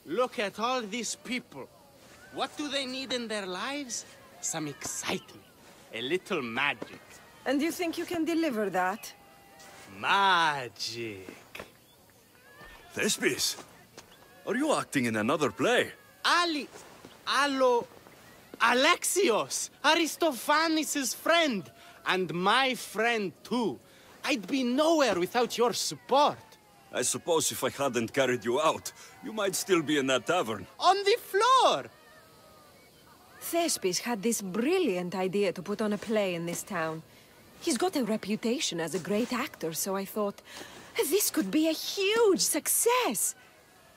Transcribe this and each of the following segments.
Look at all these people. What do they need in their lives? Some excitement. A little magic. And you think you can deliver that? Magic. Thespis, are you acting in another play? Alexios, Aristophanes' friend, and my friend too. I'd be nowhere without your support. I suppose if I hadn't carried you out, you might still be in that tavern. On the floor! Thespis had this brilliant idea to put on a play in this town. He's got a reputation as a great actor, so I thought, this could be a huge success.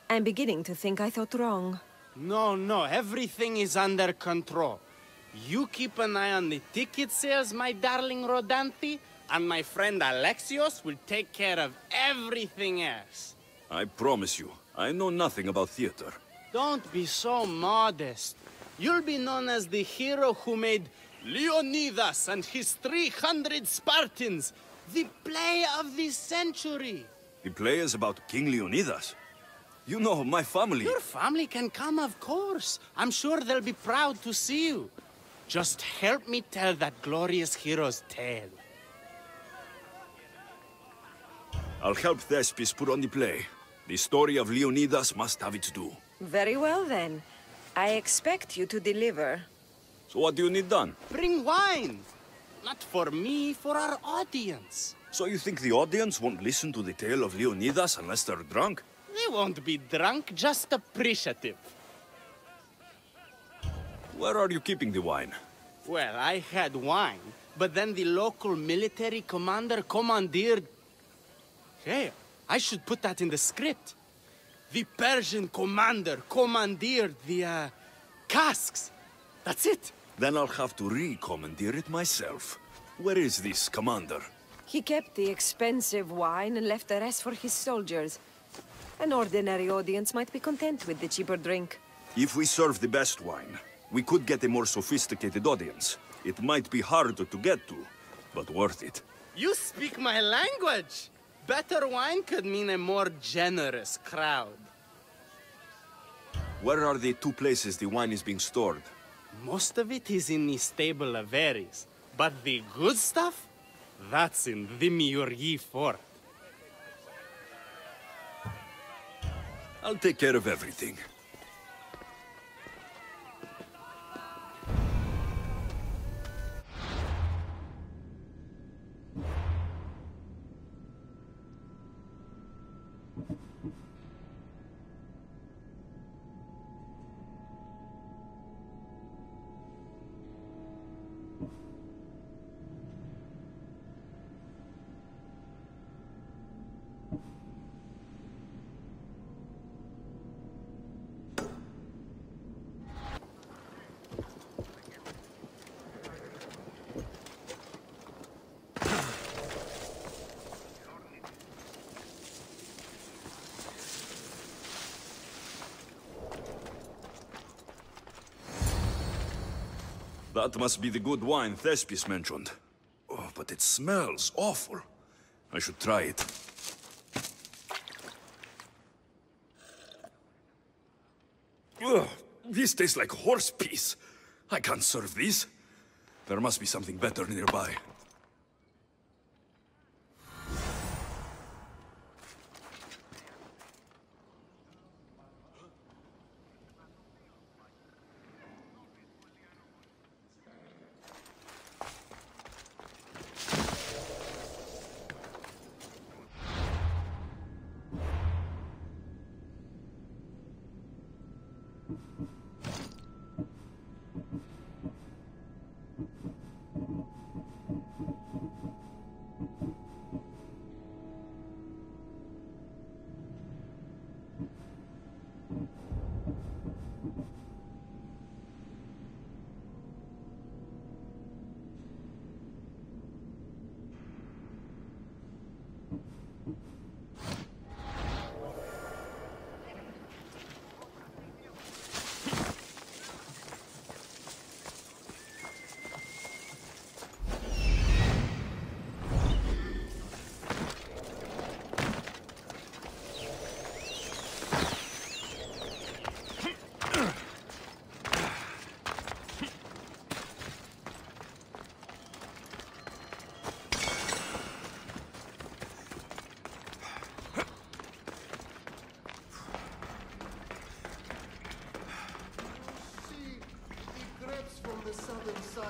I'm beginning to think I thought wrong. No, everything is under control. You keep an eye on the ticket sales, my darling Rodanthi, and my friend Alexios will take care of everything else. I promise you, I know nothing about theater. Don't be so modest. You'll be known as the hero who made Leonidas and his 300 Spartans, the play of the century. The play is about King Leonidas. You know, my family... Your family can come, of course. I'm sure they'll be proud to see you. Just help me tell that glorious hero's tale. I'll help Thespis put on the play. The story of Leonidas must have its due. Very well, then. I expect you to deliver. So what do you need done? Bring wine! Not for me, for our audience. So you think the audience won't listen to the tale of Leonidas unless they're drunk? They won't be drunk, just appreciative. Where are you keeping the wine? Well, I had wine, but then the local military commander commandeered... Hey, I should put that in the script. The Persian commander commandeered the, casks. That's it. Then I'll have to re-commandeer it myself. Where is this commander? He kept the expensive wine and left the rest for his soldiers. An ordinary audience might be content with the cheaper drink. If we serve the best wine, we could get a more sophisticated audience. It might be harder to get to, but worth it. You speak my language. Better wine could mean a more generous crowd. Where are the two places the wine is being stored? Most of it is in the stable of Ares, but the good stuff, that's in Thimiurgi Fort. I'll take care of everything. That must be the good wine Thespis mentioned. Oh, but it smells awful. I should try it. Ugh, this tastes like horse piss. I can't serve this. There must be something better nearby.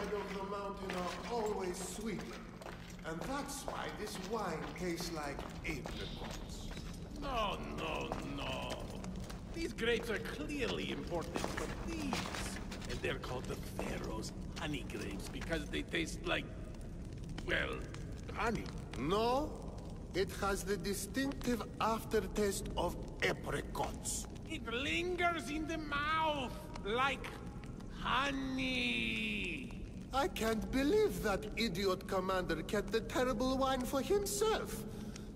side of the mountain are always sweeter. And that's why this wine tastes like apricots. No, no, no. These grapes are clearly imported from Thebes. And they're called the Pharaoh's honey grapes because they taste like, well, honey. No, it has the distinctive aftertaste of apricots. It lingers in the mouth like honey. I can't believe that idiot commander kept the terrible wine for himself.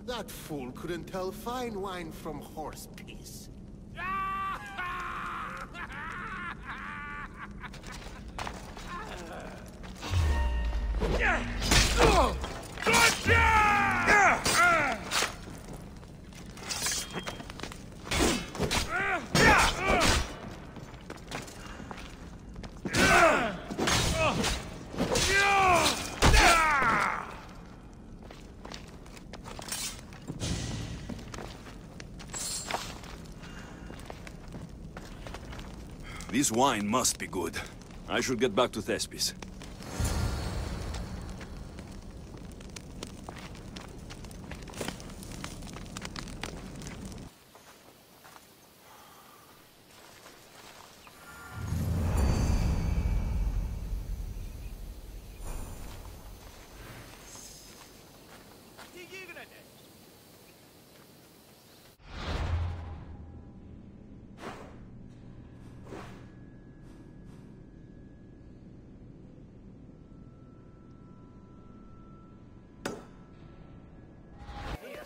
That fool couldn't tell fine wine from horse piss. This wine must be good. I should get back to Thespis.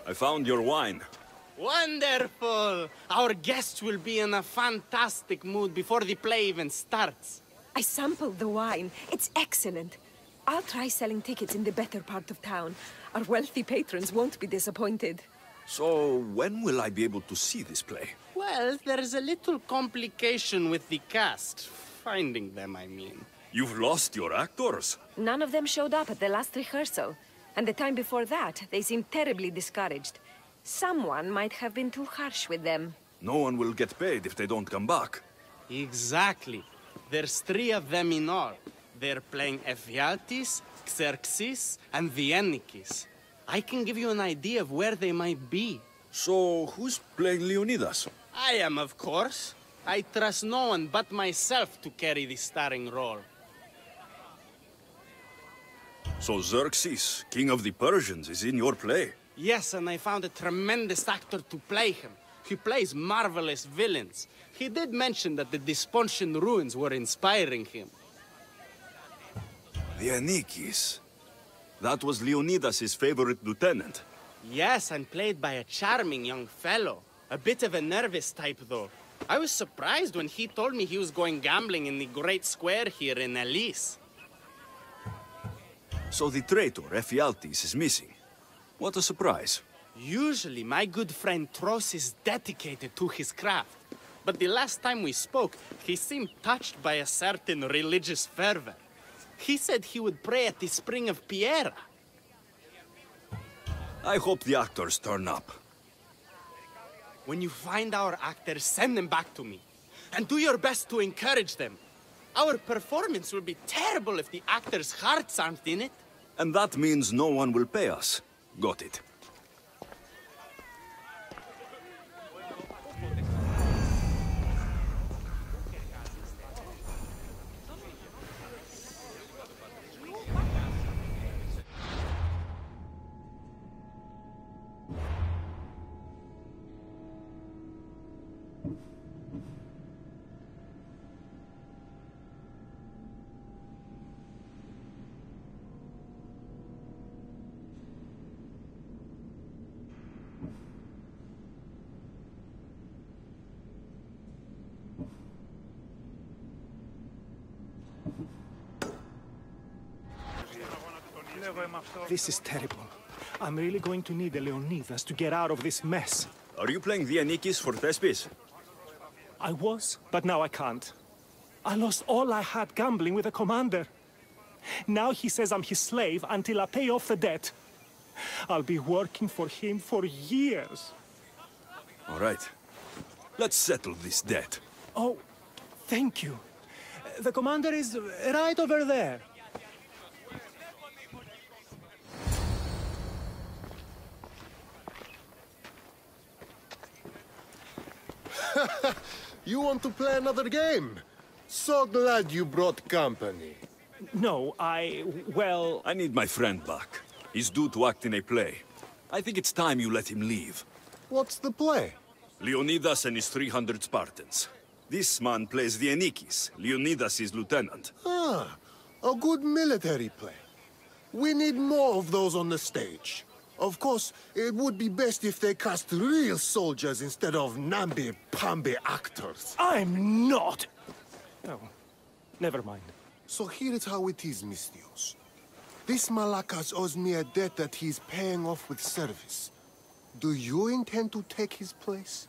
I found your wine. Wonderful! Our guests will be in a fantastic mood before the play even starts. I sampled the wine. It's excellent. I'll try selling tickets in the better part of town. Our wealthy patrons won't be disappointed. So, when will I be able to see this play? Well, there's a little complication with the cast. Finding them, I mean. You've lost your actors? None of them showed up at the last rehearsal. And the time before that, they seemed terribly discouraged. Someone might have been too harsh with them. No one will get paid if they don't come back. Exactly. There's 3 of them in all. They're playing Ephialtes, Xerxes, and Viennikis. I can give you an idea of where they might be. So, who's playing Leonidas? I am, of course. I trust no one but myself to carry the starring role. So Xerxes, king of the Persians, is in your play? Yes, and I found a tremendous actor to play him. He plays marvelous villains. He did mention that the Despontian ruins were inspiring him. Viennikis. That was Leonidas' favorite lieutenant. Yes, and played by a charming young fellow. A bit of a nervous type, though. I was surprised when he told me he was going gambling in the Great Square here in Elise. So the traitor, Ephialtes, is missing. What a surprise. Usually, my good friend Tros is dedicated to his craft. But the last time we spoke, he seemed touched by a certain religious fervor. He said he would pray at the spring of Piera. I hope the actors turn up. When you find our actors, send them back to me. And do your best to encourage them. Our performance will be terrible if the actors' hearts aren't in it. And that means no one will pay us. Got it. This is terrible. I'm really going to need a Leonidas to get out of this mess. Are you playing Viennikis for Thespis? I was, but now I can't. I lost all I had gambling with the commander. Now he says I'm his slave until I pay off the debt. I'll be working for him for years. All right. Let's settle this debt. Oh, thank you. The commander is right over there. You want to play another game? So glad you brought company. No, well... I need my friend back. He's due to act in a play. I think it's time you let him leave. What's the play? Leonidas and his 300 Spartans. This man plays the Enikis. Leonidas is lieutenant. Ah, a good military play. We need more of those on the stage. Of course, it would be best if they cast real soldiers instead of namby-pamby actors. I'm not! Oh, never mind. So here is how it is, Mystios. This Malakas owes me a debt that he's paying off with service. Do you intend to take his place?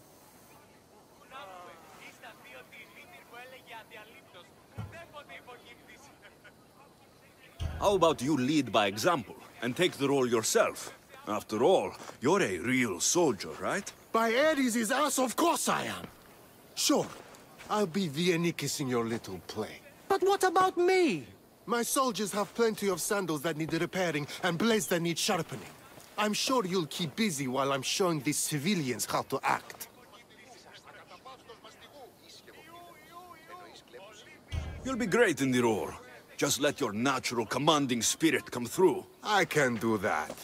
How about you lead by example and take the role yourself? After all, you're a real soldier, right? By Ares' ass, of course I am. Sure, I'll be the Enikis in your little play. But what about me? My soldiers have plenty of sandals that need repairing and blades that need sharpening. I'm sure you'll keep busy while I'm showing these civilians how to act. You'll be great in the role. Just let your natural commanding spirit come through. I can do that.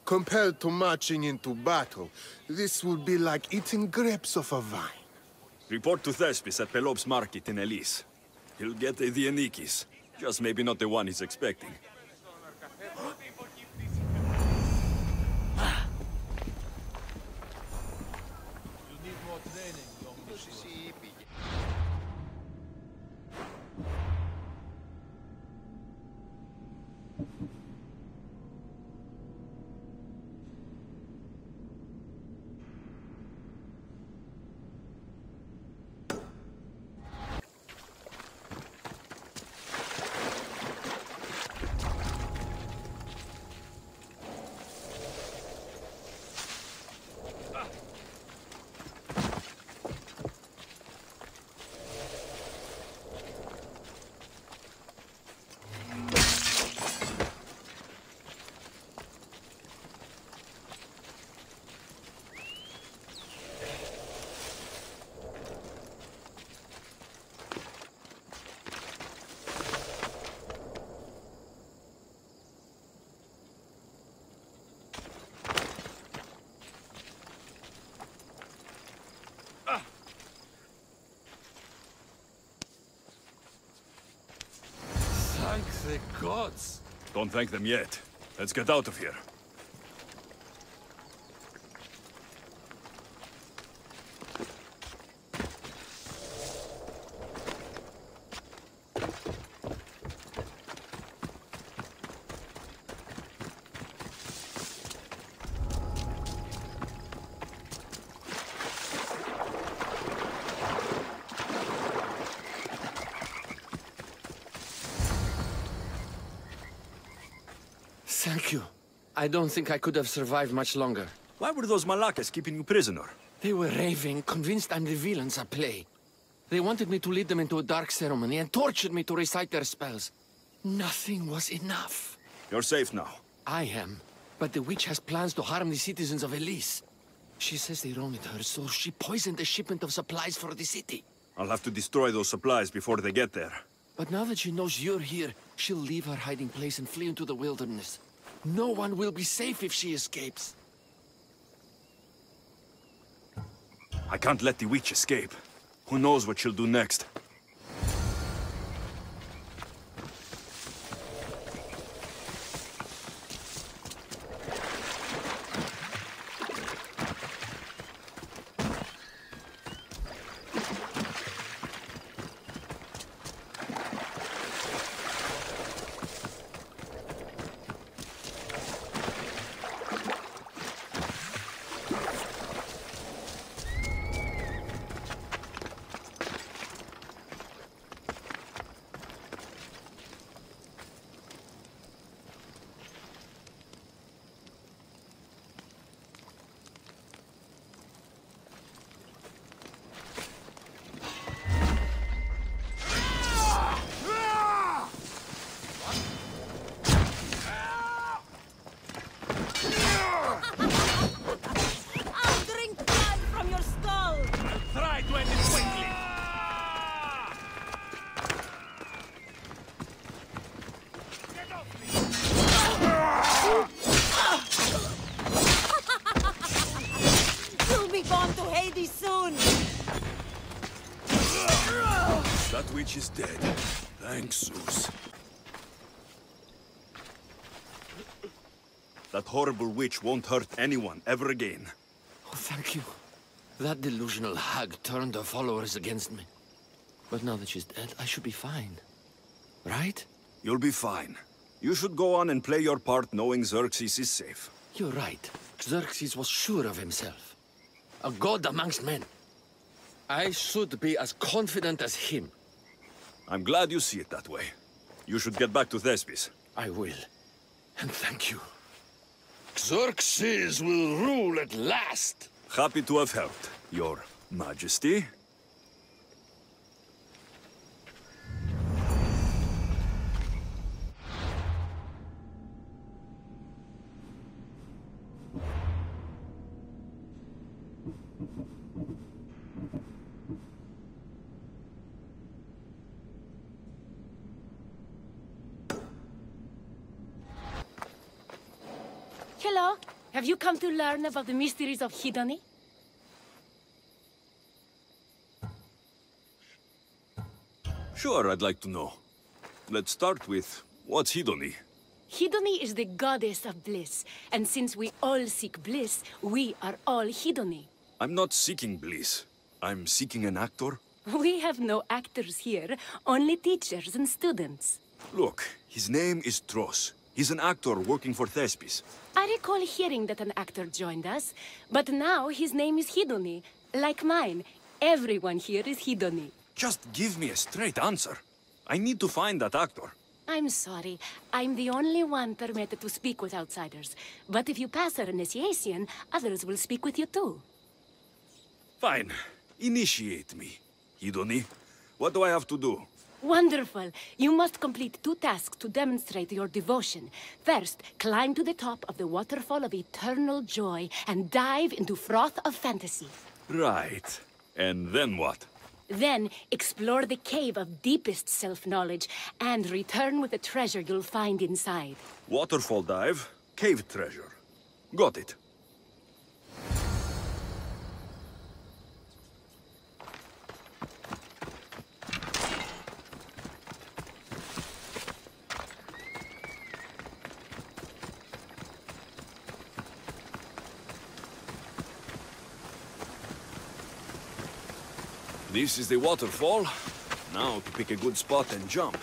Compared to marching into battle, this would be like eating grapes off a vine. Report to Thespis at Pelops Market in Elise. He'll get a Dianikis. Just maybe not the one he's expecting. Thank the gods! Don't thank them yet. Let's get out of here. Thank you. I don't think I could have survived much longer. Why were those Malakas keeping you prisoner? They were raving, convinced I'm the villains at play. They wanted me to lead them into a dark ceremony and tortured me to recite their spells. Nothing was enough. You're safe now. I am, but the witch has plans to harm the citizens of Elise. She says they wronged her, so she poisoned the shipment of supplies for the city. I'll have to destroy those supplies before they get there. But now that she knows you're here, she'll leave her hiding place and flee into the wilderness. No one will be safe if she escapes. I can't let the witch escape. Who knows what she'll do next? That witch is dead. Thanks, Zeus. That horrible witch won't hurt anyone ever again. Oh, thank you. That delusional hag turned her followers against me. But now that she's dead, I should be fine. Right? You'll be fine. You should go on and play your part knowing Xerxes is safe. You're right. Xerxes was sure of himself. A god amongst men. I should be as confident as him. I'm glad you see it that way. You should get back to Thespis. I will. And thank you. Xerxes will rule at last! Happy to have helped, Your Majesty. Hello. Have you come to learn about the mysteries of Hedony? Sure, I'd like to know. Let's start with, what's Hedony? Hedony is the goddess of bliss, and since we all seek bliss, we are all Hedony. I'm not seeking bliss. I'm seeking an actor. We have no actors here, only teachers and students. Look, his name is Tros. He's an actor working for Thespis. I recall hearing that an actor joined us, but now his name is Hedony. Like mine, everyone here is Hedony. Just give me a straight answer. I need to find that actor. I'm sorry. I'm the only one permitted to speak with outsiders. But if you pass our initiation, others will speak with you too. Fine. Initiate me. Hedony, what do I have to do? Wonderful! You must complete 2 tasks to demonstrate your devotion. First, climb to the top of the waterfall of eternal joy and dive into froth of fantasy. Right. And then what? Then, explore the cave of deepest self-knowledge and return with the treasure you'll find inside. Waterfall dive, cave treasure. Got it. This is the waterfall. Now to pick a good spot and jump.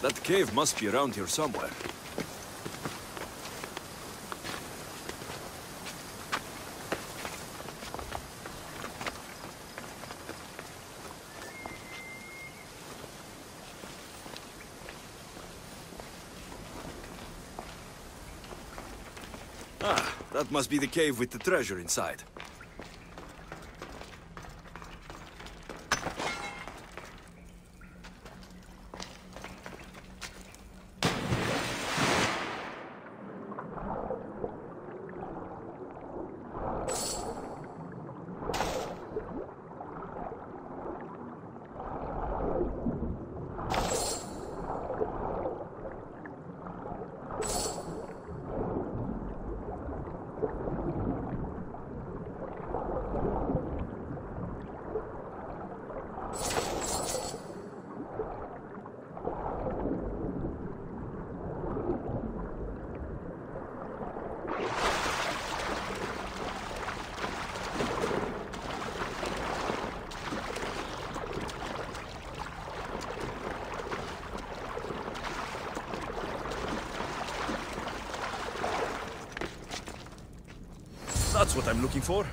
That cave must be around here somewhere. Ah, that must be the cave with the treasure inside. That's what I'm looking for.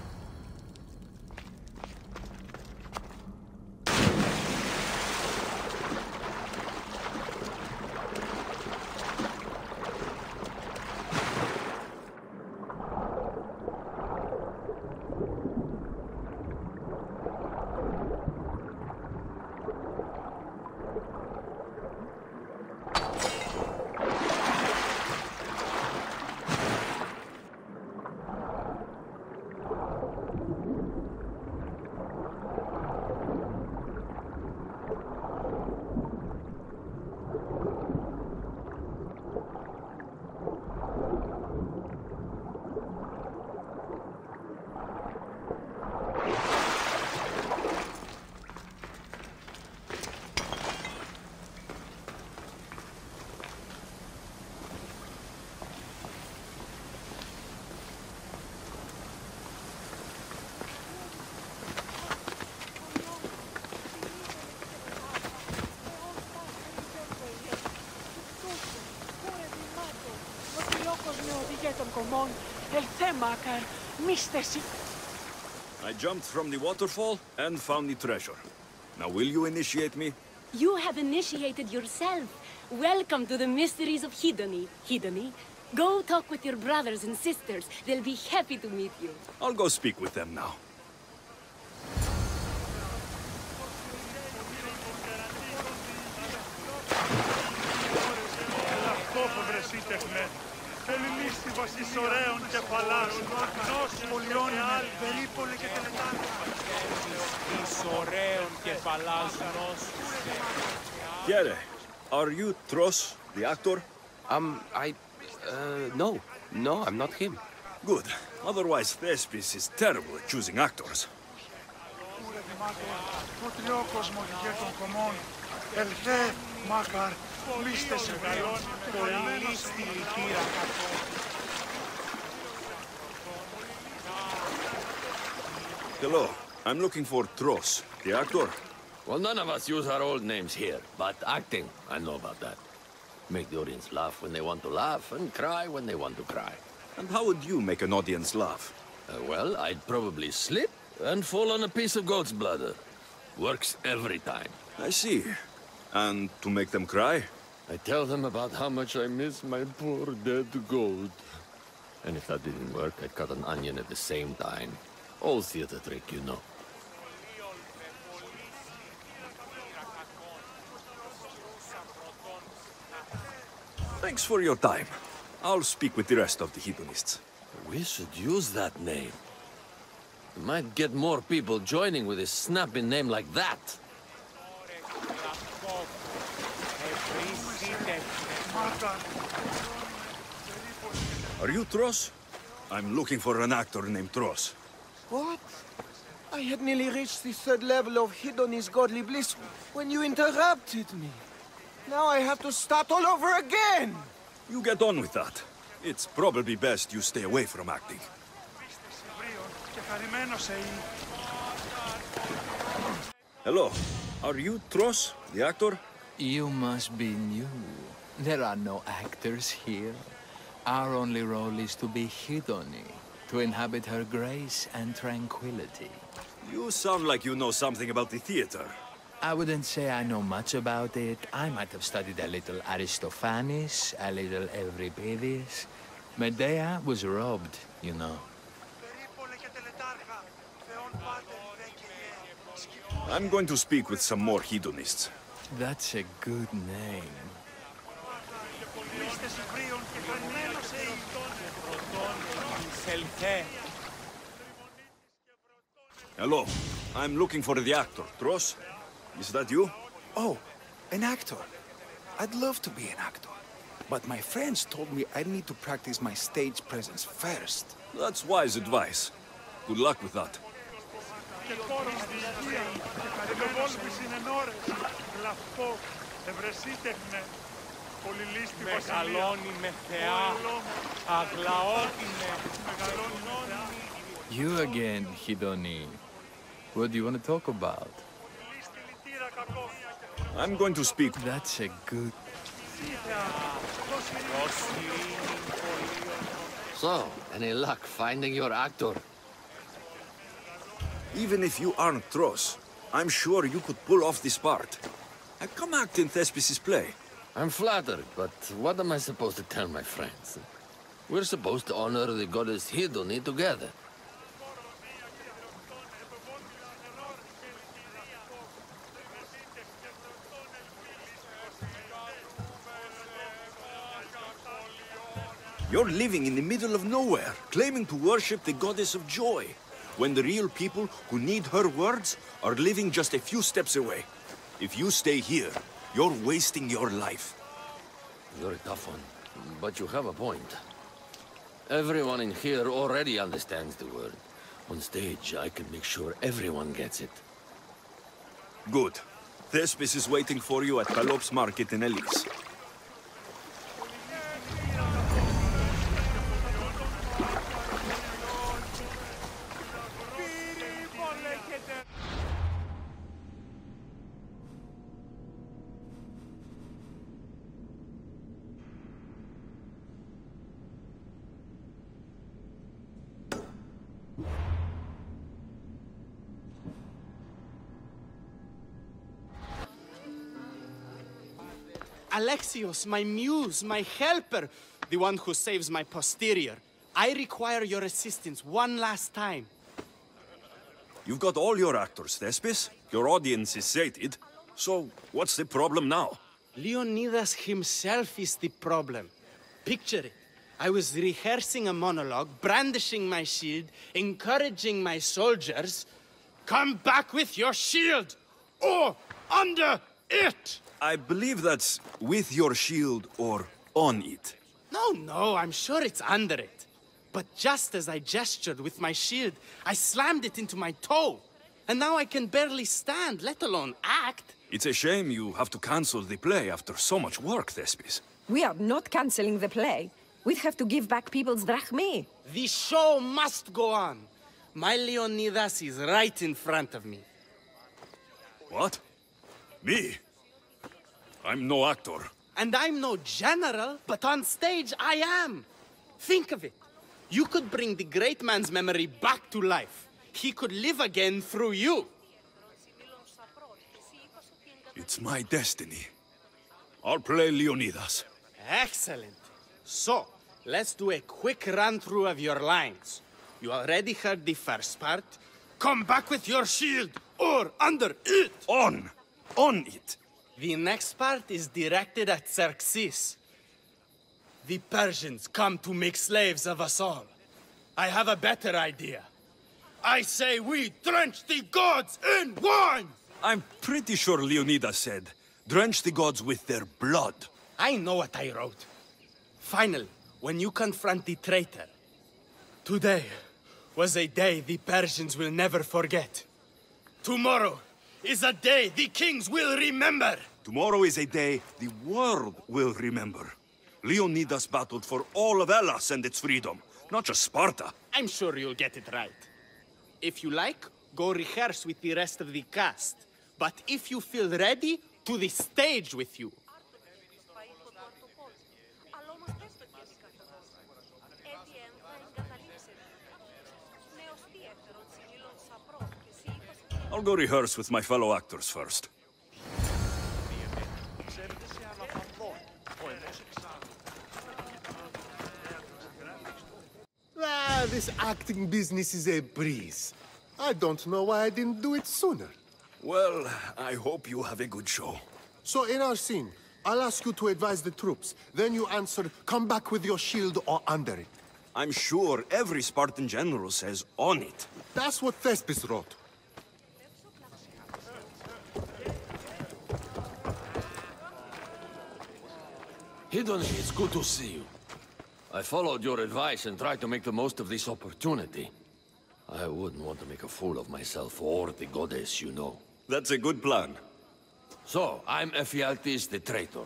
I jumped from the waterfall and found the treasure. Now will you initiate me? You have initiated yourself. Welcome to the mysteries of Hedony. Hedony, go talk with your brothers and sisters. They'll be happy to meet you. I'll go speak with them now. Chiere, are you Tros, the actor? No, I'm not him. Good. Otherwise, Thespis is terrible at choosing actors. Hello, I'm looking for Tros, the actor. Well, none of us use our old names here, but acting, I know about that. Make the audience laugh when they want to laugh, and cry when they want to cry. And how would you make an audience laugh? Well, I'd probably slip and fall on a piece of goat's bladder. Works every time. I see. And to make them cry? I tell them about how much I miss my poor dead goat. And if that didn't work, I'd cut an onion at the same time. Old theater trick, you know. Thanks for your time. I'll speak with the rest of the hedonists. We should use that name. We might get more people joining with a snappy name like that. Are you Tros? I'm looking for an actor named Tros. What? I had nearly reached the 3rd level of Hedony's godly bliss when you interrupted me. Now I have to start all over again! You get on with that. It's probably best you stay away from acting. Hello. Are you Tros, the actor? You must be new. There are no actors here. Our only role is to be Hedony, to inhabit her grace and tranquility. You sound like you know something about the theater. I wouldn't say I know much about it. I might have studied a little Aristophanes, a little Euripides. Medea was robbed, you know. I'm going to speak with some more hedonists. That's a good name. Hello. I'm looking for the actor, Tros. Is that you? Oh, an actor. I'd love to be an actor. But my friends told me I need to practice my stage presence first. That's wise advice. Good luck with that. You again, Hedony. What do you want to talk about? I'm going to speak. That's a good... So, any luck finding your actor? Even if you aren't Tros, I'm sure you could pull off this part. Come act in Thespis' play. I'm flattered, but what am I supposed to tell my friends? We're supposed to honor the goddess Hidoni together. You're living in the middle of nowhere, claiming to worship the goddess of joy, when the real people who need her words are living just a few steps away. If you stay here, you're wasting your life. You're a tough one, but you have a point. Everyone in here already understands the word. On stage, I can make sure everyone gets it. Good. Thespis is waiting for you at Palop's market in Elise. Alexios, my muse, my helper, the one who saves my posterior. I require your assistance one last time. You've got all your actors, Thespis. Your audience is sated. So, what's the problem now? Leonidas himself is the problem. Picture it. I was rehearsing a monologue, brandishing my shield, encouraging my soldiers. Come back with your shield! Or under it! I believe that's with your shield or on it. No, I'm sure it's under it. But just as I gestured with my shield, I slammed it into my toe. And now I can barely stand, let alone act. It's a shame you have to cancel the play after so much work, Thespis. We are not cancelling the play. We'd have to give back people's drachmae. The show must go on. My Leonidas is right in front of me. What? Me? I'm no actor. And I'm no general, but on stage I am. Think of it. You could bring the great man's memory back to life. He could live again through you. It's my destiny. I'll play Leonidas. Excellent. So, let's do a quick run-through of your lines. You already heard the first part. Come back with your shield, or under it! On it! The next part is directed at Xerxes. The Persians come to make slaves of us all. I have a better idea. I say we drench the gods in wine! I'm pretty sure Leonidas said, drench the gods with their blood. I know what I wrote. Finally, when you confront the traitor, today was a day the Persians will never forget. Tomorrow is a day the kings will remember. Tomorrow is a day the world will remember. Leonidas battled for all of Hellas and its freedom, not just Sparta. I'm sure you'll get it right. If you like, go rehearse with the rest of the cast. But if you feel ready, to the stage with you. I'll go rehearse with my fellow actors first. This acting business is a breeze. I don't know why I didn't do it sooner. Well, I hope you have a good show. So in our scene, I'll ask you to advise the troops. Then you answer, come back with your shield or under it. I'm sure every Spartan general says on it. That's what Thespis wrote. Hidoni, it's good to see you. I followed your advice and tried to make the most of this opportunity. I wouldn't want to make a fool of myself or the goddess, you know. That's a good plan. So, I'm Ephialtes the traitor.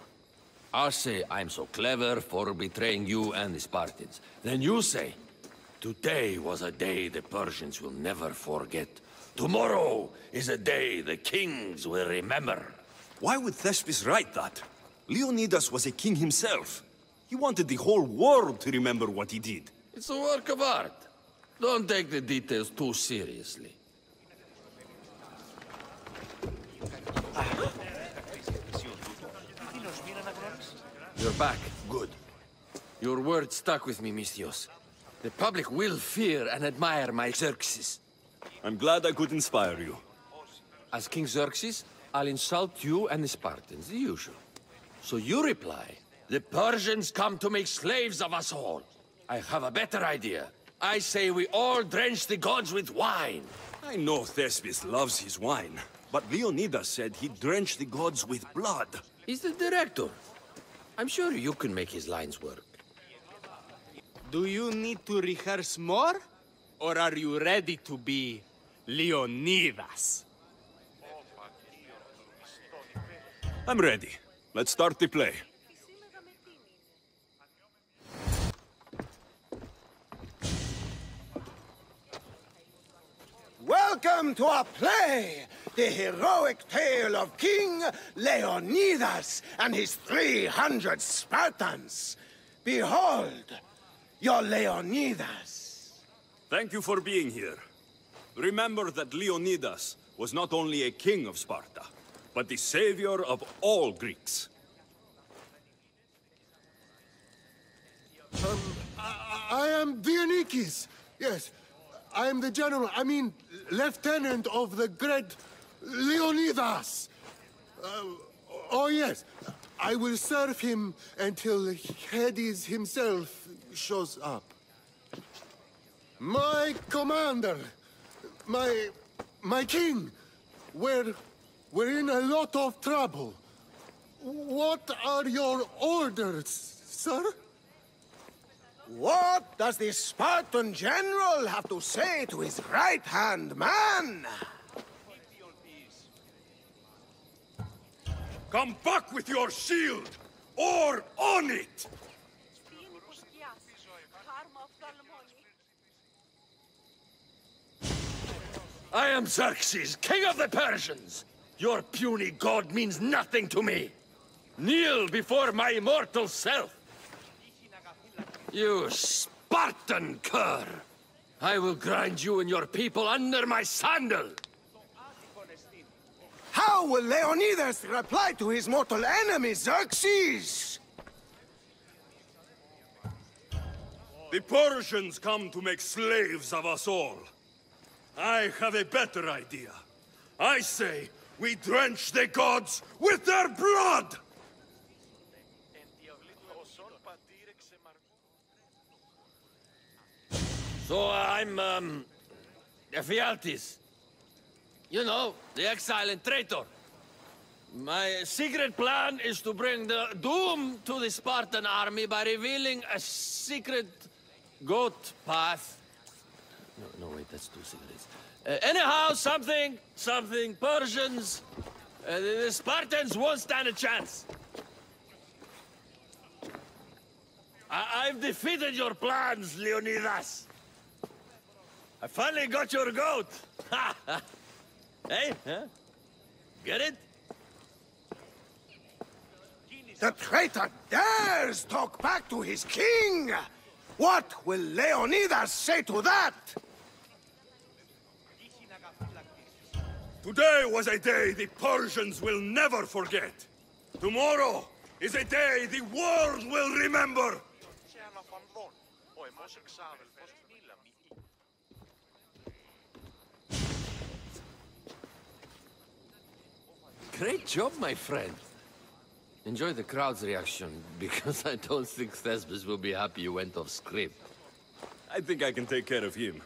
I'll say I'm so clever for betraying you and the Spartans. Then you say, today was a day the Persians will never forget. Tomorrow is a day the kings will remember. Why would Thespis write that? Leonidas was a king himself. He wanted the whole world to remember what he did. It's a work of art. Don't take the details too seriously. You're back. Good. Your word stuck with me, Misthios. The public will fear and admire my Xerxes. I'm glad I could inspire you. As King Xerxes, I'll insult you and the Spartans, the usual. So you reply, the Persians come to make slaves of us all. I have a better idea. I say we all drench the gods with wine. I know Thespis loves his wine, but Leonidas said he'd drench the gods with blood. He's the director. I'm sure you can make his lines work. Do you need to rehearse more? Or are you ready to be Leonidas? I'm ready. Let's start the play. Welcome to our play! The heroic tale of King Leonidas and his 300 Spartans. Behold, your Leonidas. Thank you for being here. Remember that Leonidas was not only a king of Sparta, but the savior of all Greeks. I am Dionysus. Yes, I am the general, lieutenant of the great Leonidas. Oh yes, I will serve him until Hades himself shows up. My commander, my king, we're in a lot of trouble. What are your orders, sir? What does the Spartan general have to say to his right-hand man? Come back with your shield, or on it! I am Xerxes, king of the Persians. Your puny god means nothing to me. Kneel before my immortal self. You Spartan cur! I will grind you and your people under my sandal! How will Leonidas reply to his mortal enemy, Xerxes? The Persians come to make slaves of us all. I have a better idea. I say we drench the gods with their blood! So I'm, Ephialtes. You know, the exile and traitor. My secret plan is to bring the doom to the Spartan army by revealing a secret goat path. No, wait, that's 2 secrets. Anyhow, something, Persians. The Spartans won't stand a chance. I've defeated your plans, Leonidas. I finally got your goat. Hey, huh? Get it? The traitor dares talk back to his king! What will Leonidas say to that? Today was a day the Persians will never forget. Tomorrow is a day the world will remember. Great job, my friend. Enjoy the crowd's reaction, because I don't think Thespis will be happy you went off script. I think I can take care of him.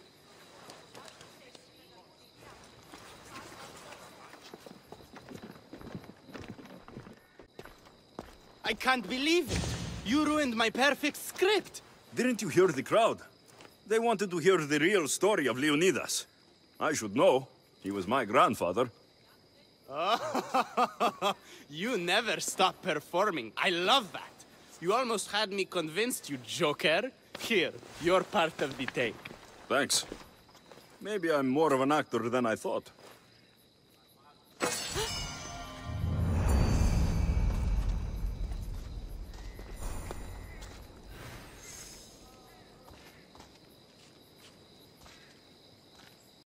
I can't believe it! You ruined my perfect script! Didn't you hear the crowd? They wanted to hear the real story of Leonidas. I should know. He was my grandfather. You never stop performing. I love that. You almost had me convinced, you joker. Here, you're part of the take. Thanks. Maybe I'm more of an actor than I thought.